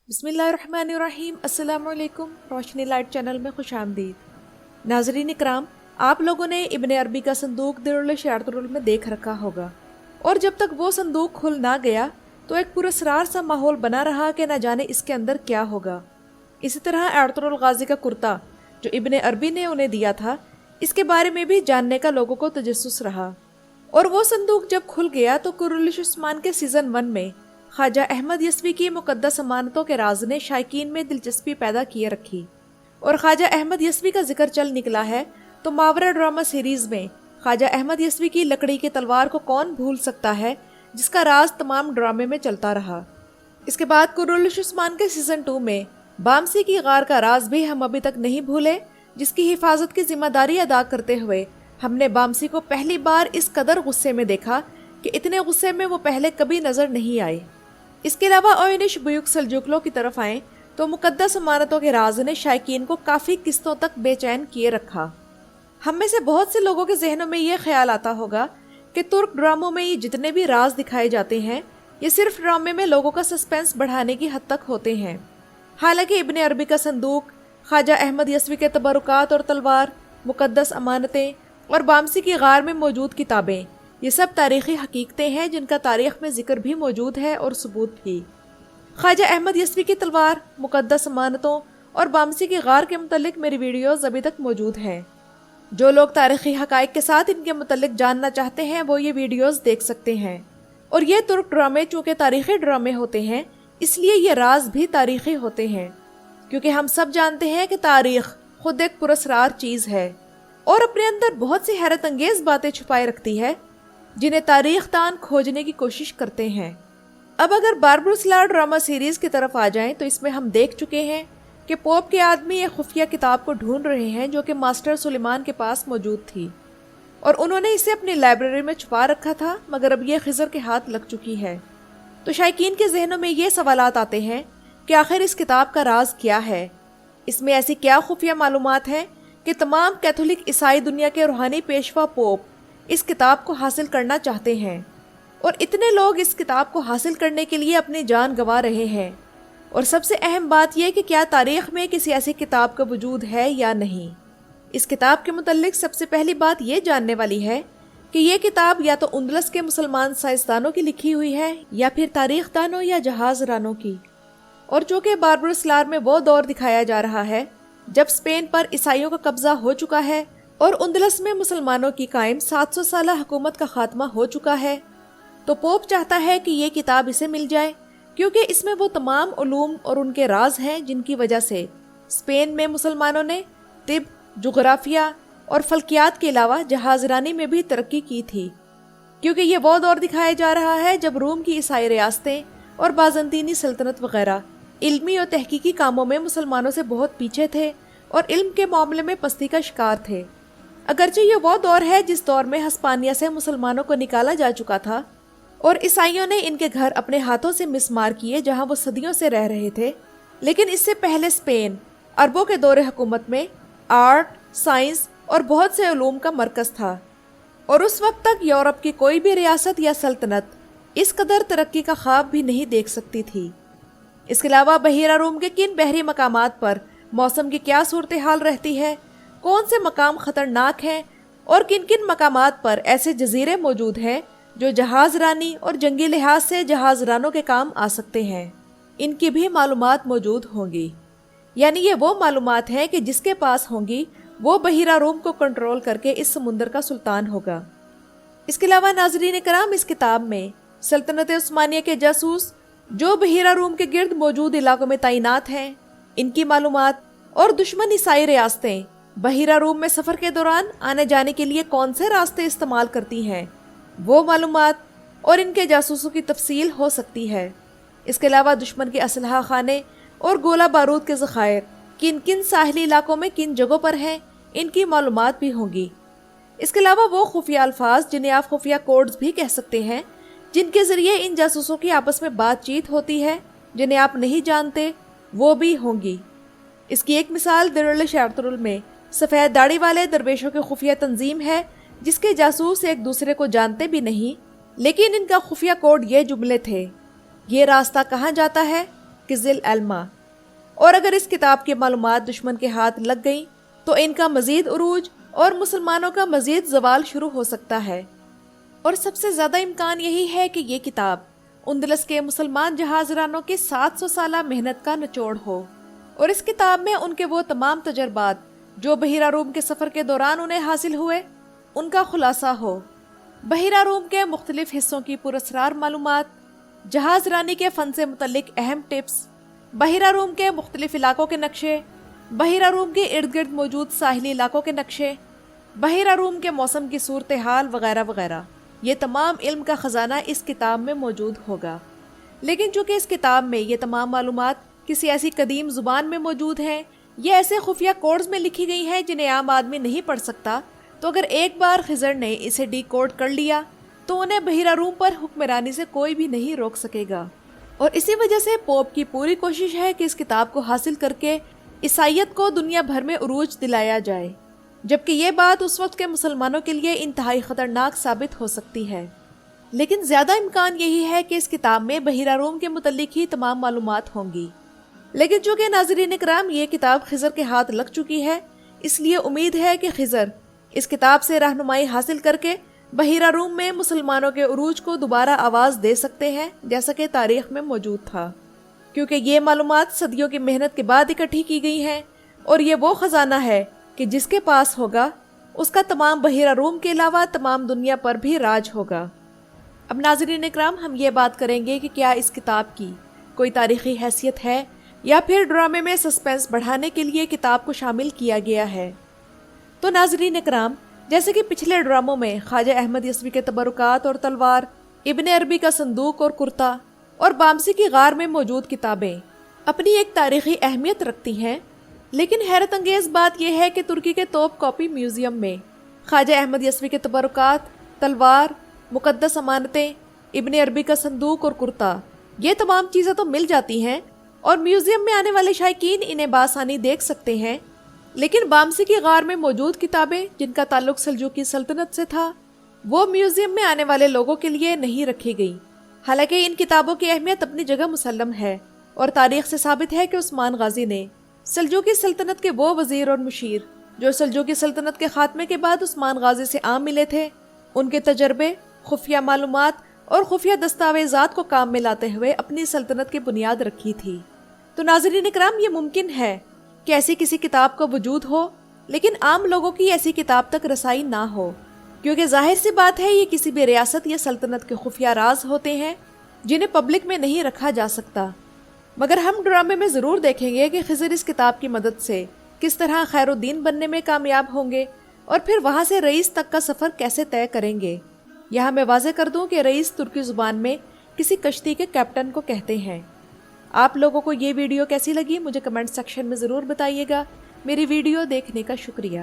बिस्मिल्लाहिर्रहमानिर्रहीम। अस्सलामुअलैकुम। रोशनी light channel में खुश आमदीद। नाजरीन इकराम, आप लोगों ने इब्ने अरबी का संदूक दिरुल शारतुल में देख रखा होगा, और जब तक वो संदूक खुल ना गया तो एक पुरस्रार सा माहौल बना रहा कि न जाने इसके अंदर क्या होगा। इसी तरह अर्तुगरुल गाजी का कुर्ता जो इब्ने अरबी ने उन्हें दिया था, इसके बारे में भी जानने का लोगों को तजस्सुस रहा। और वो संदूक जब खुल गया तो कुर्रलिश उस्मान के सीज़न 1 में ख्वाजा अहमद यस्वी की मुक़द्दस अमानतों के राज ने शायकीन में दिलचस्पी पैदा किए रखी। और ख्वाजा अहमद यस्वी का जिक्र चल निकला है तो मावरा ड्रामा सीरीज़ में ख्वाजा अहमद यस्वी की लकड़ी की तलवार को कौन भूल सकता है, जिसका राज तमाम ड्रामे में चलता रहा। इसके बाद कुर्रलिश उस्मान के सीज़न 2 में बामसी की गार का राज भी हम अभी तक नहीं भूले, जिसकी हिफाजत की जिम्मेदारी अदा करते हुए हमने बामसी को पहली बार इस कदर गुस्से में देखा कि इतने गुस्से में वो पहले कभी नजर नहीं आए। इसके अलावा ओयनिश बुयुक सल्जुकलों की तरफ आए तो मुकद्दस अमानतों के राज ने शायकीन को काफ़ी किस्तों तक बेचैन किए रखा। हम में से बहुत से लोगों के जहनों में ये ख्याल आता होगा कि तुर्क ड्रामों में ये जितने भी राज दिखाए जाते हैं, ये सिर्फ ड्रामे में लोगों का सस्पेंस बढ़ाने की हद तक होते हैं। हालांकि इब्ने अरबी का संदूक, ख्वाजा अहमद यस्वी के तबरुकात और तलवार, मुकद्दस अमानतें और बामसी की गार में मौजूद किताबें, ये सब तारीख़ी हकीकतें हैं जिनका तारीख़ में ज़िक्र भी मौजूद है और सबूत भी। ख्वाजा अहमद यस्वी की तलवार, मुकद्दस अमानतों और बामसी की गार के मुतल्लिक मेरी वीडियोज़ अभी तक मौजूद हैं। जो लोग तारीख़ी हक़ाइक़ के साथ इनके मुतल्लिक जानना चाहते हैं वो ये वीडियोज़ देख सकते हैं। और ये तुर्क ड्रामे चूँकि तारीख़ी ड्रामे होते हैं, इसलिए ये राज भी तारीख़ी होते हैं, क्योंकि हम सब जानते हैं कि तारीख़ खुद एक पुरस्रार चीज़ है और अपने अंदर बहुत सी हैरत अंगेज़ बातें छुपाए रखती है, जिन्हें तारीख़ दान खोजने की कोशिश करते हैं। अब अगर बारबरुस लॉ ड्रामा सीरीज़ की तरफ आ जाएं तो इसमें हम देख चुके हैं कि पोप के आदमी एक खुफिया किताब को ढूंढ रहे हैं जो कि मास्टर सुलेमान के पास मौजूद थी, और उन्होंने इसे अपनी लाइब्रेरी में छुपा रखा था, मगर अब ये खिज़र के हाथ लग चुकी है। तो शायकीन के जहनों में ये सवालात आते हैं कि आखिर इस किताब का राज क्या है। इसमें ऐसी क्या खुफिया मालूमात हैं कि तमाम कैथोलिक ईसाई दुनिया के रूहानी पेशवा पोप इस किताब को हासिल करना चाहते हैं, और इतने लोग इस किताब को हासिल करने के लिए अपनी जान गंवा रहे हैं। और सबसे अहम बात यह कि क्या तारीख़ में किसी ऐसी किताब का वजूद है या नहीं। इस किताब के मुतल्लिक सबसे पहली बात यह जानने वाली है कि यह किताब या तो उंदलस के मुसलमान साइंसदानों की लिखी हुई है या फिर तारीख़ दानों या जहाज़ रानों की। और चूँकि बारबरुस लॉ में वो दौर दिखाया जा रहा है जब स्पेन पर ईसाइयों का कब्ज़ा हो चुका है और उंदलस में मुसलमानों की कायम 700 साला हुकूमत का खात्मा हो चुका है, तो पोप चाहता है कि ये किताब इसे मिल जाए, क्योंकि इसमें वो तमाम उलूम और उनके राज हैं जिनकी वजह से स्पेन में मुसलमानों ने तिब, जुग़राफिया और फल्कियात के अलावा जहाज़रानी में भी तरक्की की थी। क्योंकि ये वो दौर दिखाया जा रहा है जब रूम की ईसाई रियासतें और बाज़ंतीनी सल्तनत वगैरह इल्मी और तहकीकी कामों में मुसलमानों से बहुत पीछे थे और इल्म के मामले में पस्ती का शिकार थे। अगरचे ये वो दौर है जिस दौर में हस्पानिया से मुसलमानों को निकाला जा चुका था और ईसाइयों ने इनके घर अपने हाथों से मिस्मार किए जहां वो सदियों से रह रहे थे। लेकिन इससे पहले स्पेन अरबों के दौरे हुकूमत में आर्ट, साइंस और बहुत से उलूम का मरकज़ था, और उस वक्त तक यूरोप की कोई भी रियासत या सल्तनत इस कदर तरक्की का ख्वाब भी नहीं देख सकती थी। इसके अलावा बहीरा रूम के किन बहरी मकामात पर मौसम की क्या सूरत हाल रहती है, कौन से मकाम ख़तरनाक हैं और किन किन मकामात पर ऐसे जजीरे मौजूद हैं जो जहाज़ रानी और जंगी लिहाज से जहाज़ रानों के काम आ सकते हैं, इनकी भी मालूमात मौजूद होंगी। यानी ये वो मालूमात हैं कि जिसके पास होंगी वो बहीरा रूम को कंट्रोल करके इस समुंदर का सुल्तान होगा। इसके अलावा नाज़रीन कराम, इस किताब में सल्तनत उस्मानिया के जासूस जो बहीरा रूम के गिर्द मौजूद इलाकों में तैनात हैं, इनकी मालूमात, और दुश्मन ईसाई रियासतें बहीरा रूम में सफ़र के दौरान आने जाने के लिए कौन से रास्ते इस्तेमाल करती हैं, वो मालूमात और इनके जासूसों की तफसील हो सकती है। इसके अलावा दुश्मन के असलहा खाने और गोला बारूद के ज़खायर किन किन साहली इलाकों में किन जगहों पर हैं, इनकी मालूमात भी होंगी। इसके अलावा वो खुफिया अल्फाज जिन्हें आप खुफिया कोड्स भी कह सकते हैं, जिनके ज़रिए इन जासूसों की आपस में बातचीत होती है, जिन्हें आप नहीं जानते, वो भी होंगी। इसकी एक मिसाल दिरुल शारतुल में सफ़ेद दाढ़ी वाले दरवेशों की खुफिया तंजीम है, जिसके जासूस एक दूसरे को जानते भी नहीं, लेकिन इनका खुफिया कोड ये जुमले थे: ये रास्ता कहाँ जाता है, کزل علما، اور اگر اس کتاب کی معلومات دشمن کے ہاتھ لگ گئیں تو ان کا مزید عروج اور مسلمانوں کا مزید زوال شروع ہو سکتا ہے۔ اور سب سے زیادہ امکان یہی ہے کہ یہ کتاب اندلس کے مسلمان جہاز رانوں کی 700 سالہ محنت کا نچوڑ ہو، اور اس کتاب میں ان کے وہ تمام تجربات جو بحیرہ روم کے سفر کے دوران انہیں حاصل ہوئے ان کا خلاصہ ہو۔ بحیرہ روم کے مختلف حصوں کی پراسرار معلومات، جہاز رانی کے فن سے متعلق اہم ٹپس، بحیرہ روم کے مختلف علاقوں کے نقشے، بحیرہ روم کے ارد گرد موجود ساحلی علاقوں کے نقشے، بحیرہ روم کے موسم کی صورتحال وغیرہ وغیرہ، یہ تمام علم کا خزانہ اس کتاب میں موجود ہوگا۔ لیکن چونکہ اس کتاب میں یہ تمام معلومات کسی ایسی قدیم زبان میں موجود ہیں یا ایسے خفیہ کوڈز میں لکھی گئی ہیں جنہیں عام آدمی نہیں پڑھ سکتا، تو اگر ایک بار خضر نے اسے ڈی کوڈ کر لیا تو انہیں بحیرہ روم پر حکمرانی سے کوئی بھی نہیں روک سکے گا۔ اور اسی وجہ سے پوپ کی پوری کوشش ہے کہ اس کتاب کو حاصل کر کے عیسائیت کو دنیا بھر میں عروج دلایا جائے، جبکہ یہ بات اس وقت کے مسلمانوں کے لیے انتہائی خطرناک ثابت ہو سکتی ہے۔ لیکن زیادہ امکان یہی ہے کہ اس کتاب میں بحیرہ روم کے متعلق ہی تمام معلومات ہوں گی۔ لیکن چونکہ ناظرین کرام یہ کتاب خضر کے ہاتھ لگ چکی ہے، اس لیے امید ہے کہ خضر اس کتاب سے رہنمائی حاصل کر کے بحیرہ روم میں مسلمانوں کے عروج کو دوبارہ آواز دے سکتے ہیں، جیسا کہ تاریخ میں موجود تھا، کیونکہ یہ معلومات صدیوں کی محنت کے بعد اکٹھی کی گئی ہیں، اور یہ وہ خزانہ ہے کہ جس کے پاس ہوگا اس کا تمام بحیرہ روم کے علاوہ تمام دنیا پر بھی راج ہوگا۔ اب ناظرین اکرام، ہم یہ بات کریں گے کہ کیا اس کتاب کی کوئی تاریخی حیثیت ہے یا پھر ڈرامے میں سسپینس بڑھانے کے لیے کتاب کو شامل کیا گیا ہے۔ تو ناظرین اکرام، جیسے کہ پچھلے ڈراموں میں خواجہ احمد یسوی کے تبرکات اور تلوار، ابن عربی کا صندوق اور کرتا، اور بامسی کی غار میں موجود کتابیں اپنی ایک تاریخی اہمیت رکھتی ہیں، لیکن حیرت انگیز بات یہ ہے کہ ترکی کے توپ کاپی میوزیم میں خواجہ احمد یسوی کے تبرکات، تلوار، مقدس امانتیں، ابن عربی کا صندوق اور کرتا، یہ تمام چیزیں تو مل جاتی ہیں اور میوزیم میں آنے والے شائقین انہیں بآسانی دیکھ سکتے ہیں، لیکن بامسی کی غار میں موجود کتابیں جن کا تعلق سلجوقی سلطنت سے تھا وہ میوزیم میں آنے والے لوگوں کے لیے نہیں رکھی گئی۔ حالانکہ ان کتابوں کی اہمیت اپنی جگہ مسلم ہے، اور تاریخ سے ثابت ہے کہ عثمان غازی نے سلجوقی سلطنت کے وہ وزیر اور مشیر جو سلجوقی سلطنت کے خاتمے کے بعد عثمان غازی سے عام ملے تھے، ان کے تجربے، خفیہ معلومات اور خفیہ دستاویزات کو کام میں لاتے ہوئے اپنی سلطنت کی بنیاد رکھی تھی۔ تو ناظرین اکرام، یہ ممکن ہے کہ ایسی کسی کتاب کا وجود ہو، لیکن عام لوگوں کی ایسی کتاب تک رسائی نہ ہو، کیونکہ ظاہر سی بات ہے یہ کسی بھی ریاست یا سلطنت کے خفیہ راز ہوتے ہیں جنہیں پبلک میں نہیں رکھا جا سکتا۔ مگر ہم ڈرامے میں ضرور دیکھیں گے کہ خضر اس کتاب کی مدد سے کس طرح خیر الدین بننے میں کامیاب ہوں گے، اور پھر وہاں سے رئیس تک کا سفر کیسے طے کریں گے۔ یہاں میں واضح کر دوں کہ رئیس ترکی زبان میں کسی کشتی کے کیپٹن کو کہتے ہیں۔ آپ لوگوں کو یہ ویڈیو کیسی لگی مجھے کمنٹ سیکشن میں ضرور بتائیے گا۔ میری ویڈیو دیکھنے کا شکریہ۔